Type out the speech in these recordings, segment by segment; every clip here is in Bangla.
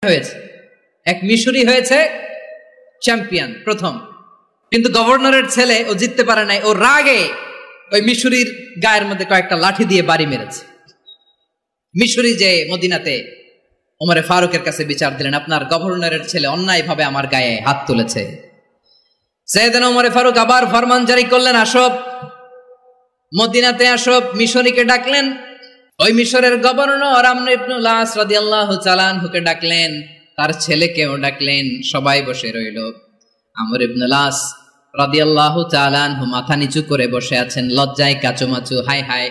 হয়েছে, এক মিশরি হয়েছে চ্যাম্পিয়ন প্রথম, কিন্তু গভর্নরের ছেলে ও জিততে পারে নাই। ও রাগে ওই মিশরির গায়ের মধ্যে কয়েকটা লাঠি দিয়ে বাড়ি মেরেছে। মিশরি যে মদিনাতে ওমরে ফারুকের কাছে বিচার দিলেন, আপনার গভর্নরের ছেলে অন্যায়ভাবে আমার গায়ে হাত তুলেছে। সাইয়েদনা ওমরে ফারুক আবার ফরমান জারি করলেন, আসো মদিনাতে আসো। মিশরীকে ডাকলেন, ওই মিশরের গভর্নর আমর ইবনুল আস রাদিয়াল্লাহু তাআলা আনহুকে ডাকলেন, তার ছেলেকেও ডাকলেন। সবাই বসে রইল। আমর ইবনুল আস রাদিয়াল্লাহু তাআলা আনহু মাথা নিচু করে বসে আছেন, লজ্জায় কাচুমাচু। হায় হায়,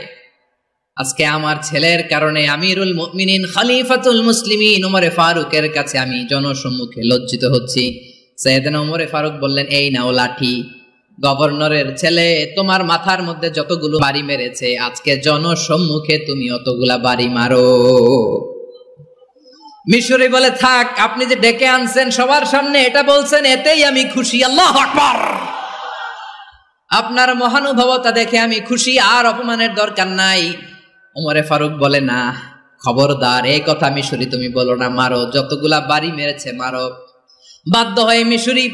আজকে আমার ছেলের কারণে আমিরুল মুমিনিন খলিফাতুল মুসলিমিন ওমরে ফারুকের কাছে আমি জনসম্মুখে লজ্জিত হচ্ছি। সাইয়েদনা ওমরে ফারুক বললেন, এই নাও লাঠি, গভর্নরের ছেলে তোমার মাথার মধ্যে যতগুলো বাড়ি মেরেছে, আজকে জনসম্মুখে তুমি অতগুলা বাড়ি মারো। মিশরি বলে, থাক, আপনি যে ডেকে আনছেন সবার সামনে এটা বলছেন, এতেই আমি খুশি। আল্লাহু আকবার। আপনার মহানুভবতা দেখে আমি খুশি, আর অপমানের দরকার নাই। ওমরে ফারুক বলে, না, খবরদার, এই কথা মিশরি তুমি বলো না, মারো, যতগুলা বাড়ি মেরেছে মারো। বাধ্য হয়ে মিশরি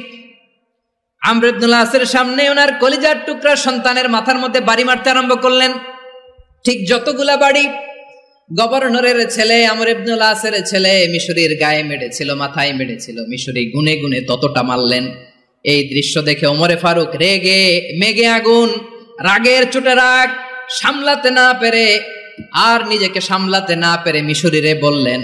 আমর ইবনুল আসের সামনে ওনার কলিজার টুকরা সন্তানের মাথার মধ্যে বাড়ি মারতে আরম্ভ করলেন। ঠিক যতগুলা বাড়ি গভর্নরের ছেলে আমর ইবনুল আসের ছেলে মিশরির গায়ে মেরেছিল, মাথায় মেরেছিল, মিশরি গুনে গুনে ততটা মারলেন। এই দৃশ্য দেখে ওমরে ফারুক রেগে মেগে আগুন, রাগের চোটে রাগ সামলাতে না পেরে, আর নিজেকে সামলাতে না পেরে মিশরিরে বললেন,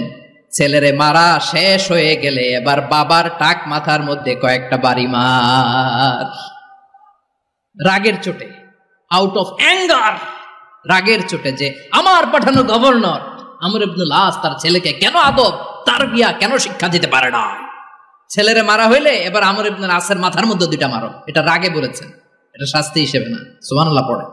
ছেলেরে মারা শেষ হয়ে গেলে এবার বাবার টাক মাথার মধ্যে কয়েকটা বাড়ি মার। রাগের চোটে, আউট অফ অ্যাঙ্গার, রাগের চোটে, যে আমার পাঠানো গভর্নর আমর ইবনুল আস তার ছেলেকে কেন আদব তারবিয়া কেন শিক্ষা দিতে পারে না, ছেলেরে মারা হইলে এবার আমর ইবনুল আসের মাথার মধ্যে দুইটা মারো। এটা রাগে বলেছেন, এটা শাস্তি হিসেবে না। সুবহানাল্লাহ পড়ে।